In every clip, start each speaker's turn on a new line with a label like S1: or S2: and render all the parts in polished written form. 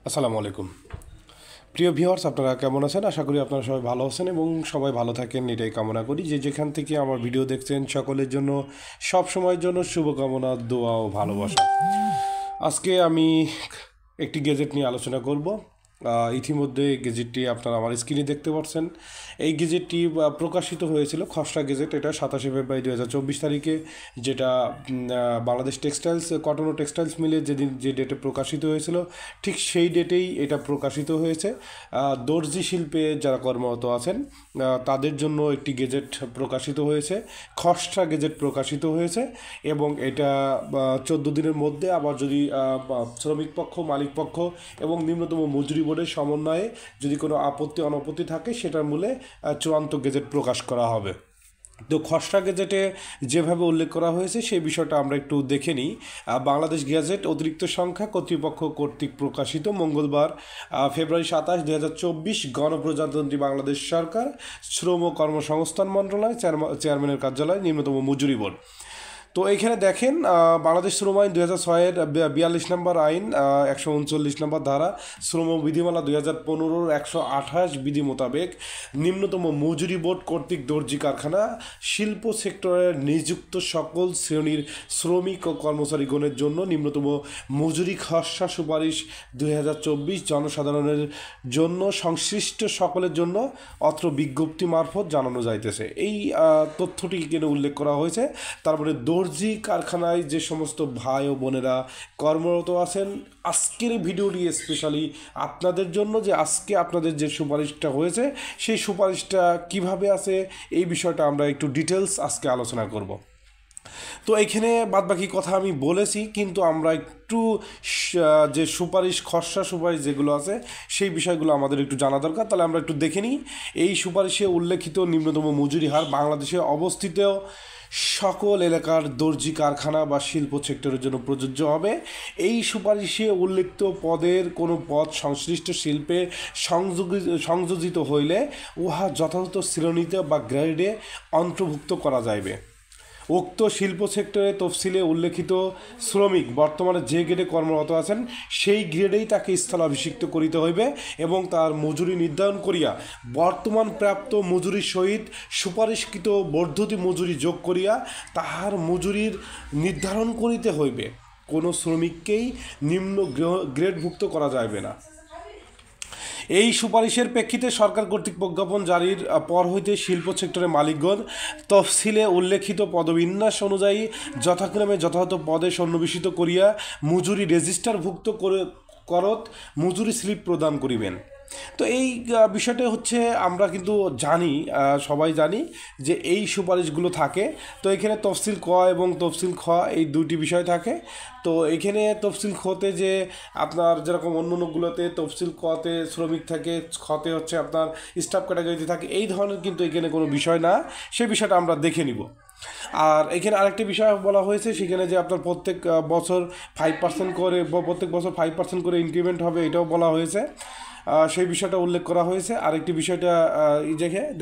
S1: আসসালামু আলাইকুম প্রিয় ভিউয়ার্স, আপনারা কেমন আছেন? আশা করি আপনারা সবাই ভালো আছেন এবং সবাই ভালো থাকেন, এটাই কামনা করি। যে যেখান থেকে আমার ভিডিও দেখছেন সকলের জন্য সব সময়ের জন্য শুভকামনা, দোয়া ও ভালোবাসা। আজকে আমি একটি গেজেট নিয়ে আলোচনা করব। ইতিমধ্যে গেজেটটি আপনারা আমার স্ক্রিনে দেখতে পাচ্ছেন। এই গেজেটটি প্রকাশিত হয়েছিল, খসড়া গেজেট, এটা 27 ফেব্রুয়ারি 2024 তারিখে, যেটা বাংলাদেশ টেক্সটাইলস কটন ও টেক্সটাইলস মিলে যে ডেটে প্রকাশিত হয়েছিল, ঠিক সেই ডেটেই এটা প্রকাশিত হয়েছে। দর্জি শিল্পে যারা কর্মরত আছেন তাদের জন্য একটি গেজেট প্রকাশিত হয়েছে, খসড়া গেজেট প্রকাশিত হয়েছে। এবং এটা 14 দিনের মধ্যে আবার যদি শ্রমিক পক্ষ, মালিক পক্ষ এবং নিম্নতম মজুরি বোর্ডের সমন্বয়ে যদি কোনো আপত্তি অনপত্তি থাকে, সেটার মূলে চূড়ান্ত গেজেট প্রকাশ করা হবে। তো খসড়া গেজেটে যেভাবে উল্লেখ করা হয়েছে সেই বিষয়টা আমরা একটু দেখে নিই। বাংলাদেশ গেজেট অতিরিক্ত সংখ্যা কর্তৃপক্ষ কর্তৃক প্রকাশিত মঙ্গলবার ফেব্রুয়ারি 27, 2024, গণপ্রজাতন্ত্রী বাংলাদেশ সরকার, শ্রম ও কর্মসংস্থান মন্ত্রণালয়, চেয়ারম্যানের কার্যালয়, নিম্নতম মজুরি বোর্ড। তো এইখানে দেখেন, বাংলাদেশ শ্রম আইন 2006-এর 42 নম্বর আইন, 139 নম্বর ধারা, শ্রম বিধিমালা 2015-র 128 বিধি মোতাবেক নিম্নতম মজুরি বোর্ড কর্তৃক দর্জি কারখানা শিল্প সেক্টরের নিযুক্ত সকল শ্রেণীর শ্রমিক ও কর্মচারীগণের জন্য নিম্নতম মজুরি খসড়া সুপারিশ 2024 জনসাধারণের জন্য সংশ্লিষ্ট সকলের জন্য অত্র বিজ্ঞপ্তি মারফত জানানো যাইতেছে। এই তথ্যটি এখানে উল্লেখ করা হয়েছে। তারপরে দর্জি কারখানায় যে সমস্ত ভাই ও বোনেরা কর্মরত আছেন, আজকের ভিডিওটি স্পেশালি আপনাদের জন্য, যে আজকে আপনাদের যে সুপারিশটা হয়েছে সেই সুপারিশটা কিভাবে আছে এই বিষয়টা আমরা একটু ডিটেলস আজকে আলোচনা করব। তো এখানে বাদবাকি কথা আমি বলেছি, কিন্তু আমরা একটু যে সুপারিশ, খসড়া সুপারিশ যেগুলো আছে সেই বিষয়গুলো আমাদের একটু জানা দরকার। তাহলে আমরা একটু দেখে নিই। এই সুপারিশে উল্লেখিত নিম্নতম মজুরি হার বাংলাদেশে অবস্থিত সকল এলাকার দর্জি কারখানা বা শিল্প সেক্টরের জন্য প্রযোজ্য হবে। এই সুপারিশে উল্লেখিত পদের কোনো পদ সংশ্লিষ্ট শিল্পে সংযোজিত হইলে উহা যথাযথ শ্রেণীতে বা গ্রেডে অন্তর্ভুক্ত করা যাইবে। উক্ত শিল্প সেক্টরে তফসিলে উল্লেখিত শ্রমিক বর্তমানে যে গ্রেডে কর্মরত আছেন সেই গ্রেডেই তাকে স্থলাভিষিক্ত করিতে হইবে এবং তার মজুরি নির্ধারণ করিয়া বর্তমান প্রাপ্ত মজুরির সহিত সুপারিশকৃত বর্ধিত মজুরি যোগ করিয়া তাহার মজুরির নির্ধারণ করিতে হইবে। কোনো শ্রমিককেই নিম্ন গ্রেডভুক্ত করা যাইবে না। এই সুপারিশের প্রেক্ষিতে সরকার কর্তৃক প্রজ্ঞাপন জারির পর হইতে শিল্প সেক্টরের মালিকগণ তফসিলে উল্লেখিত পদবিন্যাস অনুযায়ী যথাক্রমে যথাযথ পদে সন্নিবেশিত করিয়া মজুরি রেজিস্টারভুক্ত করত মজুরি স্লিপ প্রদান করিবেন। তো এই বিষয়টা হচ্ছে আমরা কিন্তু জানি, সবাই জানি যে এই সুপারিশগুলো থাকে। তো এখানে তফসিল ক এবং তফসিল খ এই দুটি বিষয় থাকে। তো এখানে তফসিল খতে যে আপনার যেরকম অন্যগুলোতে তফসিল কতে শ্রমিক থাকে, খতে হচ্ছে আপনার স্টাফ ক্যাটাগরিতে থাকে, এই ধরনের কিন্তু এখানে কোনো বিষয় না। সেই বিষয়টা আমরা দেখে নিব। আর এখানে আরেকটি বিষয় বলা হয়েছে, সেখানে যে আপনার প্রত্যেক বছর 5% করে, প্রত্যেক বছর 5% করে ইনক্রিমেন্ট হবে, এটাও বলা হয়েছে। সেই বিষয়টা উল্লেখ করা হয়েছে। আরেকটি বিষয়টা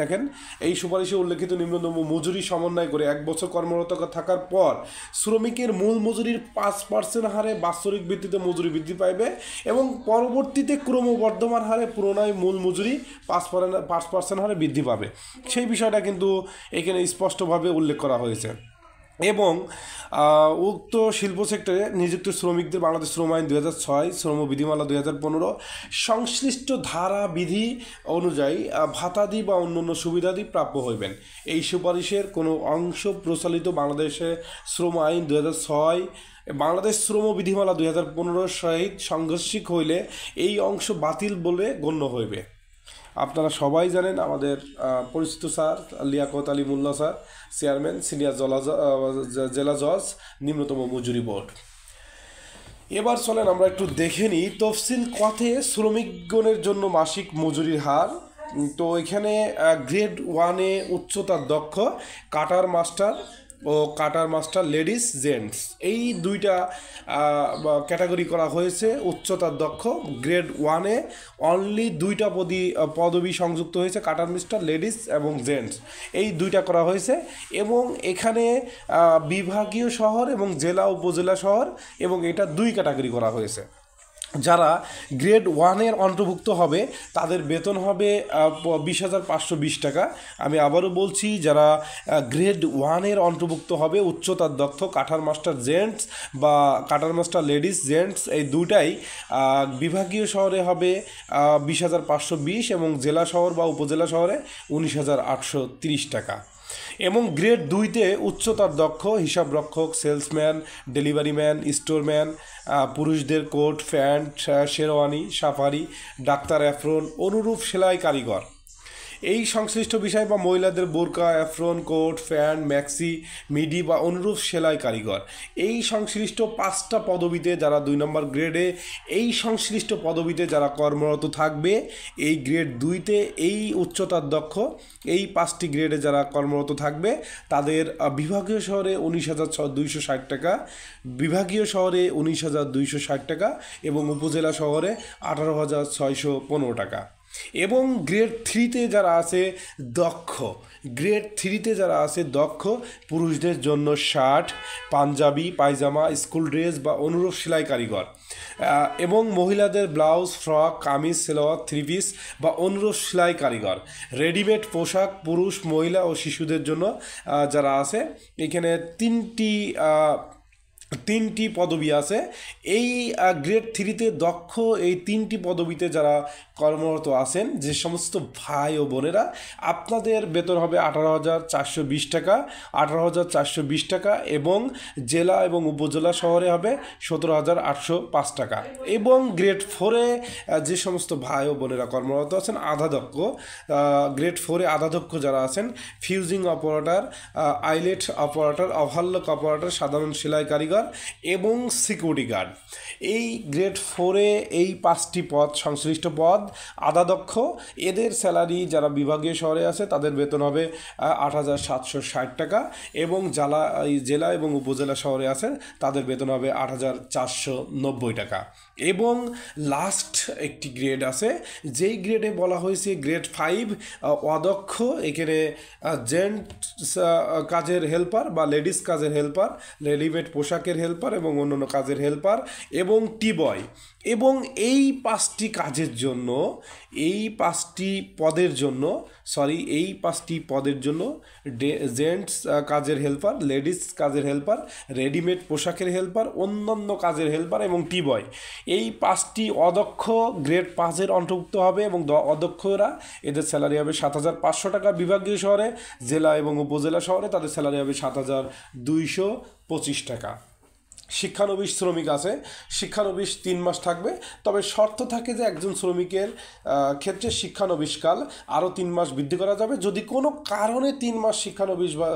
S1: দেখেন, এই সুপারিশে উল্লেখিত নিম্নতম মজুরি সমন্বয় করে 1 বছর কর্মরত থাকার পর শ্রমিকের মূল মজুরির 5% হারে বাৎসরিক ভিত্তিতে মজুরি বৃদ্ধি পাইবে এবং পরবর্তীতে ক্রমবর্ধমান হারে পুনরায় মূল মজুরি 5% হারে বৃদ্ধি পাবে। সেই বিষয়টা কিন্তু এখানে স্পষ্টভাবে উল্লেখ করা হয়েছে। এবং উক্ত শিল্প সেক্টরে নিযুক্ত শ্রমিকদের বাংলাদেশ শ্রম আইন 2006, শ্রম বিধিমালা 2015 সংশ্লিষ্ট ধারা বিধি অনুযায়ী ভাতাদি বা অন্যান্য সুবিধাদি প্রাপ্য হইবেন। এই সুপারিশের কোনো অংশ প্রচলিত বাংলাদেশে শ্রম আইন 2006, বাংলাদেশ শ্রম বিধিমালা 2015 সহিত সাংঘর্ষিক হইলে এই অংশ বাতিল বলে গণ্য হইবে। আপনারা সবাই জানেন, আমাদের পরিচিত sir Liaquat Ali Molla sir, chairman, senior জেলা জজ, নিম্নতম মজুরি বোর্ড। এবার চলেন আমরা একটু দেখে নিই তফসিল কথে শ্রমিকগণের জন্য মাসিক মজুরির হার। তো এখানে গ্রেড 1-এ উচ্চতার দক্ষ কাটার মাস্টার ও কাটার মাস্টার লেডিস জেন্টস, এই দুইটা ক্যাটাগরি করা হয়েছে। উচ্চতার দক্ষ গ্রেড 1-এ অনলি দুইটা পদবি সংযুক্ত হয়েছে, কাটার মাস্টার লেডিস এবং জেন্টস, এই দুইটা করা হয়েছে। এবং এখানে বিভাগীয় শহর এবং জেলা উপজেলা শহর, এবং এটা 2 ক্যাটাগরি করা হয়েছে। যারা গ্রেড ওয়ানের অন্তর্ভুক্ত হবে তাদের বেতন হবে 20,520 টাকা। আমি আবারও বলছি, যারা গ্রেড ওয়ানের অন্তর্ভুক্ত হবে উচ্চতার দক্ষ কাটার মাস্টার জেন্টস বা কাটার মাস্টার লেডিস জেন্টস এই দুটাই বিভাগীয় শহরে হবে 20,520 এবং জেলা শহর বা উপজেলা শহরে 19,830 টাকা। এবং গ্রেড 2তে উচ্চতার দক্ষ হিসাবরক্ষক, সেলসম্যান, ডেলিভারি ম্যান, স্টোরম্যান, পুরুষদের কোট, প্যান্ট, শেরওয়ানি, সাফারি, ডাক্তার অ্যাফরন, অনুরূপ সেলাই কারিগর এই সংশ্লিষ্ট বিষয় বা মহিলাদের বোরকা, apron, coat, pant, maxi, midi বা অনুরূপ সেলাই কারিগর এই সংশ্লিষ্ট 5টা পদবিতে যারা 2 নম্বর গ্রেডে এই সংশ্লিষ্ট পদবিতে যারা কর্মরত থাকবে, এই গ্রেড 2তে এই উচ্চতার দক্ষ এই 5টি গ্রেডে যারা কর্মরত থাকবে তাদের বিভাগীয় শহরে 19,260 টাকা, বিভাগীয় শহরে 19,260 টাকা এবং উপজেলা শহরে 18,615 টাকা। এবং গ্রেড 3তে যারা আছে দক্ষ, গ্রেড 3তে যারা আছে দক্ষ পুরুষদের জন্য shirt, Punjabi, pyjama, school dress বা অনুরূপ সেলাই কারিগর এবং মহিলাদের blouse, frock, kameez, salwar, three piece বা অনুরূপ সেলাই কারিগর, রেডিমেড পোশাক পুরুষ, মহিলা ও শিশুদের জন্য যারা আছে এখানে তিনটি পদবি আছে। এই গ্রেড 3তে দক্ষ এই 3টি পদবিতে যারা কর্মরত আছেন যে সমস্ত ভাই ও বোনেরা, আপনাদের বেতন হবে 18,420 টাকা, 18,420 টাকা এবং জেলা এবং উপজেলা শহরে হবে 17,805 টাকা। এবং গ্রেড 4-এ যে সমস্ত ভাই ও বোনেরা কর্মরত আছেন আধাদক্ষ, গ্রেড 4-এ আধাদক্ষ যারা আছেন fusing operator, eyelet operator, overlock operator, সাধারণ সেলাই কারিগর এবং সিকিউরিটি গার্ড, এই গ্রেড 4-এ এই 5টি পদ সংশ্লিষ্ট পদ আধাদক্ষ এদের স্যালারি যারা বিভাগীয় শহরে আছে তাদের বেতন হবে 8,760 টাকা এবং জেলা এবং উপজেলা শহরে আছে তাদের বেতন হবে 8,490 টাকা। এবং লাস্ট একটি গ্রেড আছে যেই গ্রেডে বলা হয়েছে গ্রেড 5 অদক্ষ, এখানে জেন্টস কাজের হেল্পার বা লেডিস কাজের হেল্পার, রেডিমেড পোশাকের হেল্পার এবং অন্যান্য কাজের হেল্পার এবং টি বয়। এবং এই 5টি কাজের জন্য এই 5টি পদের জন্য জেন্টস কাজের হেল্পার, লেডিস কাজের হেল্পার, রেডিমেড পোশাকের হেল্পার, অন্যান্য কাজের হেল্পার এবং টি বয় এই 5টি অদক্ষ গ্রেড 5-এর অন্তর্ভুক্ত হবে এবং অদক্ষরা এদের স্যালারি হবে 7,500 টাকা বিভাগীয় শহরে, জেলা এবং উপজেলা শহরে তাদের স্যালারি হবে 7,225 টাকা। শিক্ষানবিশ শ্রমিক আছে, শিক্ষানবিশ 3 মাস থাকবে, তবে শর্ত থাকে যে একজন শ্রমিকের ক্ষেত্রে শিক্ষানবিশকাল আরও 3 মাস বৃদ্ধি করা যাবে। যদি কোনো কারণে 3 মাস শিক্ষানবিশ বা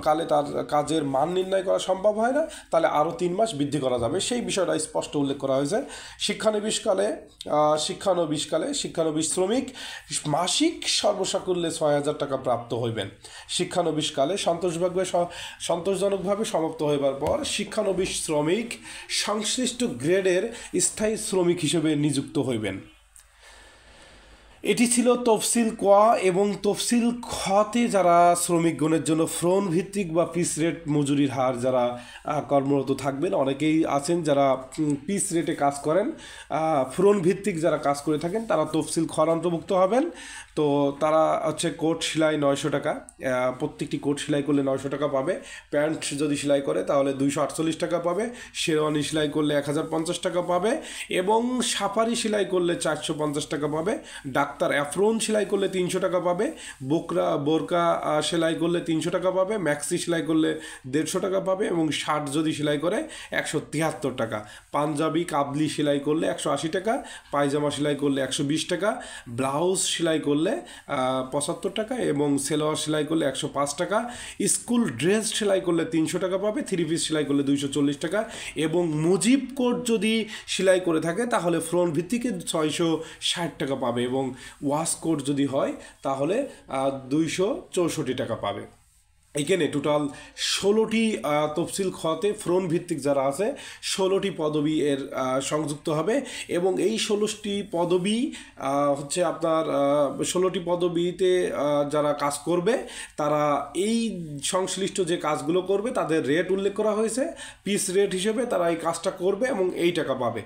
S1: কালে তার কাজের মান নির্ণয় করা সম্ভব হয় না, তাহলে আরও 3 মাস বৃদ্ধি করা যাবে, সেই বিষয়টা স্পষ্ট উল্লেখ করা হয়েছে। শিক্ষানবিশকালে শিক্ষানবিশ শ্রমিক মাসিক সর্বসাকুল্যে 6,000 টাকা প্রাপ্ত হইবেন। শিক্ষানবিশকালে সন্তোষজনকভাবে সমাপ্ত হইবার পর শিক্ষানবিশ শ্রমিক সংশ্লিষ্ট গ্রেডের স্থায়ী শ্রমিক হিসেবে নিযুক্ত হইবেন। এটি ছিল তফসিল ক এবং তফসিল খতে যারা শ্রমিকগণের জন্য ফ্রন ভিত্তিক বা পিস রেট মজুরির হার যারা কর্মরত থাকবেন, অনেকেই আছেন যারা পিস রেটে কাজ করেন, ফ্রন ভিত্তিক যারা কাজ করে থাকেন তারা তফসিল খর অন্তর্ভুক্ত হবেন। তো তারা হচ্ছে কোট সেলাই 900 টাকা, প্রত্যেকটি কোট সেলাই করলে 900 টাকা পাবে, প্যান্ট যদি সেলাই করে তাহলে 248 টাকা পাবে, শেরওয়ানি সেলাই করলে 1,050 টাকা পাবে এবং সাফারি সেলাই করলে 450 টাকা পাবে, ডাক্তার অ্যাফরন সেলাই করলে 300 টাকা পাবে, বোরকা সেলাই করলে 300 টাকা পাবে, ম্যাক্সি সেলাই করলে 150 টাকা পাবে এবং শার্ট যদি সেলাই করে 173 টাকা, পাঞ্জাবি কাবলি সেলাই করলে 180 টাকা, পায়জামা সেলাই করলে 120 টাকা, ব্লাউজ সেলাই করলে 75 টাকা এবং সেলোয়ার সেলাই করলে 105 টাকা, স্কুল ড্রেস সেলাই করলে 300 টাকা পাবে, থ্রি পিস সেলাই করলে 240 টাকা এবং মুজিব কোট যদি সেলাই করে থাকে তাহলে ফ্রন্ট ভিত্তিকে 660 টাকা পাবে এবং ওয়াশ কোট যদি হয় তাহলে 264 টাকা পাবে। এখানে টোটাল 16টি তফসিল খতে ফ্রন্ট ভিত্তিক যারা আছে 16টি পদবি এর সংযুক্ত হবে এবং এই 16টি পদবি হচ্ছে আপনার 16টি পদবিতে যারা কাজ করবে তারা এই সংশ্লিষ্ট যে কাজগুলো করবে তাদের রেট উল্লেখ করা হয়েছে, পিস রেট হিসেবে তারা এই কাজটা করবে এবং এই টাকা পাবে।